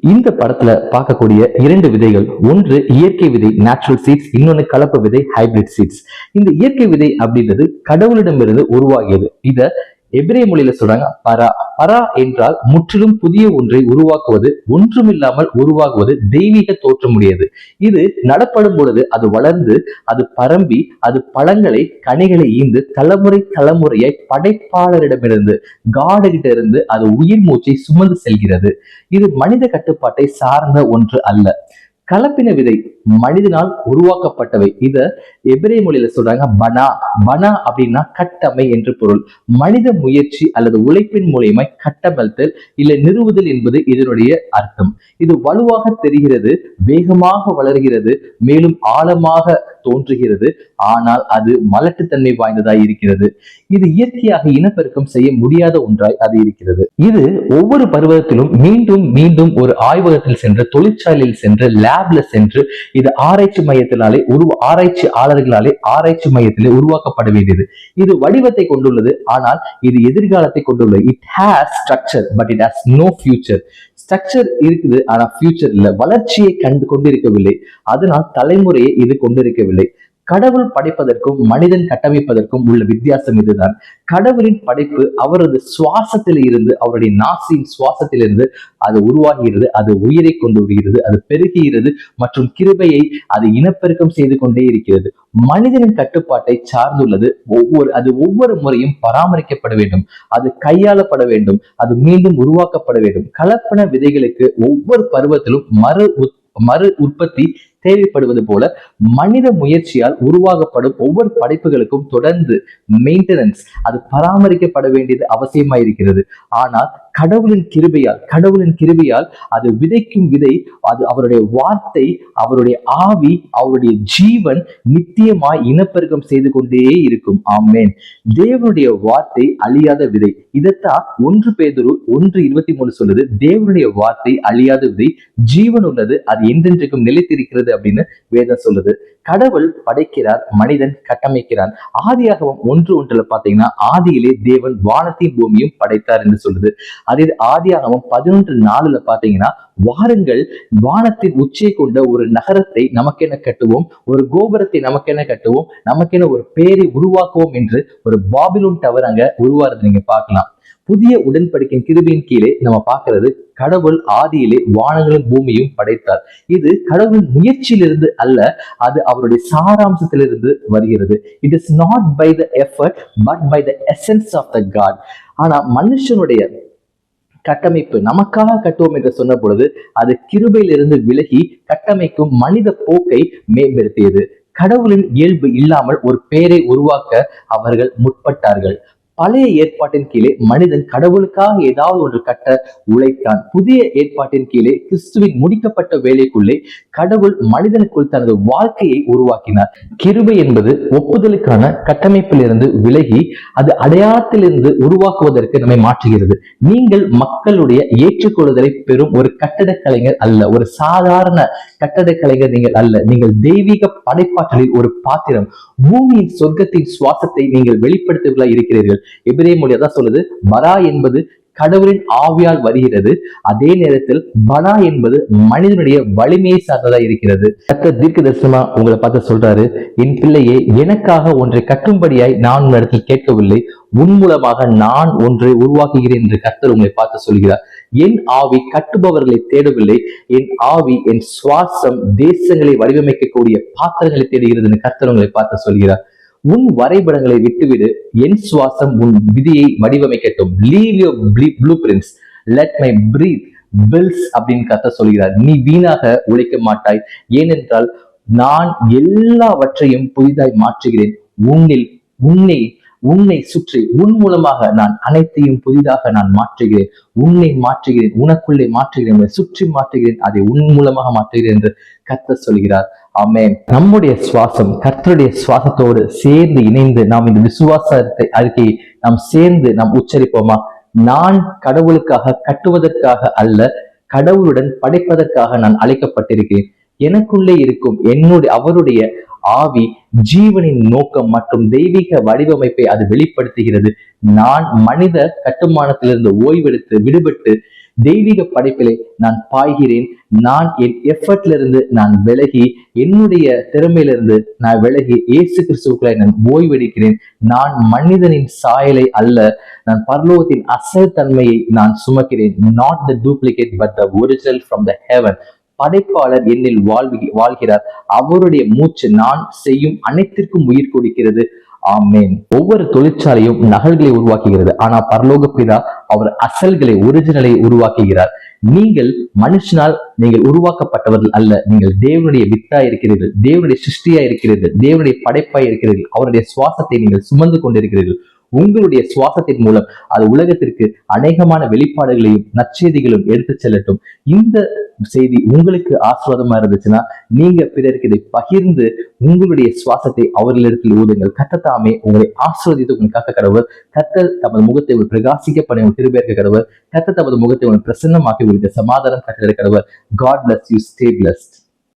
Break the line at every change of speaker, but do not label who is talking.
இந்த படத்துல பார்க்கக்கூடிய இரண்டு விதைகள், ஒன்று இயற்கை விதை நேச்சுரல் சீட்ஸ், இன்னொன்னு கலப்பு விதை ஹைபிரிட் சீட்ஸ். இந்த இயற்கை விதை அப்படின்றது கடவுளிடமிருந்து உருவாகியது. இத எபிரேய மொழியில சொல்றாங்க பரா. பரா என்றால் முற்றிலும் புதிய ஒன்றை உருவாக்குவது, ஒன்றுமில்லாமல் உருவாகுவது, தெய்வீக தோற்றமுடையது. இது நடப்படும் பொழுது அது வளர்ந்து, அது பரம்பி, அது பழங்களை கனிகளை ஈந்து தலைமுறை தலைமுறையாய் படைப்பாளரிடமிருந்து காடுகிட்ட இருந்து அது உயிர் மூச்சை சுமந்து செல்கிறது. இது மனித கட்டுப்பாட்டை சார்ந்த ஒன்று அல்ல. கலப்பின விதை மனிதனால் உருவாக்கப்பட்டவை. இத எபிரேய மொழியில சொல்றாங்க பனா. பனா அப்படின்னா கட்டமை என்று பொருள். மனித முயற்சி அல்லது உழைப்பின் மூலியமாய் கட்டமைத்தல் இல்ல நிறுவுதல் என்பது இதனுடைய அர்த்தம். இது வலுவாக தெரிகிறது, வேகமாக வளர்கிறது, மேலும் ஆழமாக தோன்றுகிறது. ஆனால் அது மலட்டுத்தன்மை வாய்ந்ததாய் இருக்கிறது. இது இயற்கையாக இனப்பெருக்கம் செய்ய முடியாத ஒன்றாய் அது இருக்கிறது. இது ஒவ்வொரு பருவத்திலும் மீண்டும் மீண்டும் ஒரு ஆய்வகத்தில் சென்று, தொழிற்சாலையில் சென்று, லேப்ல சென்று, இது ஆராய்ச்சி மையத்தினாலே ஆராய்ச்சியாளர்களாலே ஆராய்ச்சி மையத்திலே உருவாக்கப்பட வேண்டியது. இது வடிவத்தை கொண்டுள்ளது, ஆனால் இது எதிர்காலத்தை கொண்டுள்ளது. It has structure but it has no future. Structure இருக்குது, ஆனா ஃபியூச்சர் இல்ல. வளர்ச்சியை கொண்டிருக்கவில்லை, அதனால் தலைமுறையை இது கொண்டிருக்கவில்லை. கடவுள் படைப்பதற்கும் மனிதன் கட்டமைப்பதற்கும் உள்ள வித்தியாசம் இதுதான். கடவுளின் படைப்பு அவரது சுவாசத்தில் இருந்து, அவருடைய நாசியின் சுவாசத்திலிருந்து அது உருவாகிறது, அது உயிரை கொண்டு வருகிறது, அது பெருகுகிறது மற்றும் கிருபையை அது இனப்பெருக்கம் செய்து கொண்டே இருக்கிறது. மனிதனின் கட்டுப்பாட்டை சார்ந்துள்ளது. ஒவ்வொரு முறையும் பராமரிக்கப்பட வேண்டும், அது கையாளப்பட வேண்டும், அது மீண்டும் உருவாக்கப்பட வேண்டும். கலப்பன விதைகளுக்கு ஒவ்வொரு பருவத்திலும் மறு உற்பத்தி தேவைப்படுவது போல மனித முயற்சியால் உருவாக்கப்படும் ஒவ்வொரு படைப்புகளுக்கும் தொடர்ந்து மெயின்டெனன்ஸ், அது பராமரிக்கப்பட வேண்டியது அவசியமாயிருக்கிறது. ஆனால் கடவுளின் கிருபையால் அது விதைக்கும் விதை, அது அவருடைய வார்த்தை, அவருடைய ஆவி, அவருடைய ஜீவன் நித்தியமாய் இனப்பெருக்கம் செய்து கொண்டே இருக்கும். ஆமேன். தேவனுடைய வார்த்தை அழியாத விதை. இதைத்தான் 1 பேதுரு 1:23 சொல்லுது. தேவனுடைய வார்த்தை அழியாத விதை, ஜீவன் உள்ளது, அது என்றென்றைக்கும் நிலைத்திருக்கிறது அப்படின்னு வேதம் சொல்லுது. கடவுள் படைக்கிறார், மனிதன் கட்டமைக்கிறான். ஆதியாகமம் 1:1 பாத்தீங்கன்னா, ஆதியிலே தேவன் வானத்தையும் பூமியும் படைத்தார் என்று சொல்லுது. அதே ஆதியாகமம் 11:4 பாத்தீங்கன்னா, வாருங்கள் வானத்தின் உச்சியை கொண்ட ஒரு நகரத்தை நமக்கென கட்டுவோம், ஒரு கோபுரத்தை நமக்கென கட்டுவோம், நமக்கென ஒரு பேரை உருவாக்குவோம் என்று ஒரு பாபிலோன் டவர் அங்க உருவாறது நீங்க பார்க்கலாம். புதிய உடன்படிக்கையின் கிருபையின் கீழே நம்ம பார்க்கிறது, கடவுள் ஆதியிலே வானங்களும் பூமியும் படைத்தார். இது கடவுளின் முயற்சியிலிருந்து அல்ல, அது அவருடைய சாராம்சத்திலிருந்து வருகிறது. It is not by the effort but by the essence of the god. ஆனா மனுஷனுடைய கட்டமைப்பு நமக்காக கட்டுவோம் என்று சொன்ன பொழுது அது கிருபையிலிருந்து விலகி கட்டமைக்கும் மனித போக்கை மேம்படுத்தியது. கடவுளின் இயல்பு இல்லாமல் ஒரு பெயரை உருவாக்க அவர்கள் முற்பட்டார்கள். பழைய ஏற்பாட்டின் கீழே மனிதன் கடவுளுக்காக ஏதாவது ஒன்று கட்ட உழைத்தான். புதிய ஏற்பாட்டின் கீழே கிறிஸ்துவின் முடிக்கப்பட்ட வேலைக்குள்ளே கடவுள் மனிதனுக்குள் தனது வாழ்க்கையை உருவாக்கினார். கிருபை என்பது ஒப்புதலுக்கான கட்டமைப்பிலிருந்து விலகி அது அடையாளத்திலிருந்து உருவாக்குவதற்கு நம்மை மாற்றுகிறது. நீங்கள் மக்களுடைய ஏற்றுக்கொள்ளுதலை பெறும் ஒரு கட்டடக் கலைஞர் அல்ல, ஒரு சாதாரண கட்டடக் கலைஞர் நீங்கள் அல்ல. நீங்கள் தெய்வீக படைப்பாற்றலில் ஒரு பாத்திரம். பூமியின் சொர்க்கத்தின் சுவாசத்தை நீங்கள் வெளிப்படுத்துவதா இருக்கிறீர்கள். எபிரேய மொழி அதான் சொல்லுது, பரா என்பது கடவுளின் ஆவியால் வருகிறது, அதே நேரத்தில் பனா என்பது மனிதனுடைய வலிமையை சார்ந்ததா இருக்கிறது. தீர்க்க தரிசனமா உங்களை பார்த்து சொல்றாரு, என் பிள்ளையே, எனக்காக ஒன்றை கட்டும்படியாய் நான் உன்னிடத்தில் கேட்கவில்லை, உன் மூலமாக நான் ஒன்றை உருவாக்குகிறேன் என்று கர்த்தர் உங்களை பார்த்து சொல்கிறார். என் ஆவி கட்டுபவர்களை தேடவில்லை, என் ஆவி, என் சுவாசம் தேசங்களை வடிவமைக்கக்கூடிய பாத்திரங்களை தேடுகிறது என்று கர்த்தர் உங்களை பார்த்து சொல்கிறார். உன் வரைபடங்களை விட்டுவிடு, என் சுவாசம் உன் விதியை வடிவமைக்கட்டும். Leave your blueprints, let my breath builds அப்படின்னு கர்த்தர் சொல்கிறார். நீ வீணாக உழைக்க மாட்டாய், ஏனென்றால் நான் எல்லாவற்றையும் புதிதாய் மாற்றுகிறேன். உன்னை சுற்றி உன் மூலமாக நான் அனைத்தையும் புதிதாக நான் மாற்றுகிறேன். உன்னை மாற்றுகிறேன், உனக்குள்ளே மாற்றுகிறேன், சுற்றி மாற்றுகிறேன், அதை உன் மூலமாக மாற்றுகிறேன் என்று கர்த்தர் சொல்கிறார். ஆமென். நம்முடைய சுவாசம் கர்த்தருடைய சுவாசத்தோடு சேர்ந்து இணைந்து நாம் இந்த விசுவாசத்தை அறிக்கையை நாம் சேர்ந்து நாம் உச்சரிப்போமா? நான் கடவுளுக்காக கட்டுவதற்காக அல்ல, கடவுளுடன் படைப்பதற்காக நான் அழைக்கப்பட்டிருக்கிறேன். எனக்குள்ளே இருக்கும் அவருடைய ஆவி ஜீவனின் நோக்கம் மற்றும் தெய்வீக வடிவமைப்பை அது வெளிப்படுத்துகிறது. நான் மனித கட்டுமானத்திலிருந்து ஓய்வெடுத்து விடுபட்டு தெய்வீக படைப்பிலே நான் பாய்கிறேன். நான் என் எஃபர்ட்ல இருந்து நான் விலகி, என்னுடைய திறமையிலிருந்து நான் விலகி இயேசு கிறிஸ்துவுக்குள்ளாய் நான் ஓய்வெடுக்கிறேன். நான் மனிதனின் சாயலை அல்ல, நான் பரலோகத்தின் அசல் தன்மையை நான் சுமக்கிறேன். Not the duplicate but the original from the heaven. படைப்பாளர் என்னில் வாழ்கிறார். அவருடைய மூச்சு நான் செய்யும் அனைத்திற்கும் உயிர் கொடுக்கிறது. ஆமேன். ஒவ்வொரு தொழிற்சாலையும் நகல்களை உருவாக்குகிறது, ஆனா பரலோக பிதா அவர் அசல்களை, ஒரிஜினலை உருவாக்குகிறார். நீங்கள் மனுஷனால் நீங்கள் உருவாக்கப்பட்டவர்கள் அல்ல, நீங்கள் தேவனுடைய வித்தா இருக்கிறீர்கள், தேவனுடைய சிருஷ்டியா இருக்கிறீர்கள், தேவனுடைய படைப்பாய் இருக்கிறீர்கள். அவருடைய சுவாசத்தை நீங்கள் சுமந்து கொண்டிருக்கிறீர்கள். உங்களுடைய சுவாசத்தின் மூலம் அது உலகத்திற்கு அநேகமான வெளிப்பாடுகளையும் நற்செய்திகளும் எடுத்து செல்லட்டும். இந்த செய்தி உங்களுக்கு ஆசீர்வாதமா இருந்துச்சுன்னா நீங்க பிறருக்கு இதை பகிர்ந்து உங்களுடைய சுவாசத்தை அவர்களிடத்தில் ஊதுங்கள். கர்த்தர் தாமே உங்களை ஆசீர்வதித்து உங்களுக்கு காக்க கடவுள். கர்த்தர் தமது முகத்தை ஒரு பிரகாசிக்க பண்ணி உங்கள் திருப்பேர்க்க கடவுள். கர்த்தர் தமது முகத்தை உங்களுக்கு பிரசன்னமாக்கி உங்களுக்கு சமாதானம் கட்டளை கடவுள். God bless you. Stay blessed.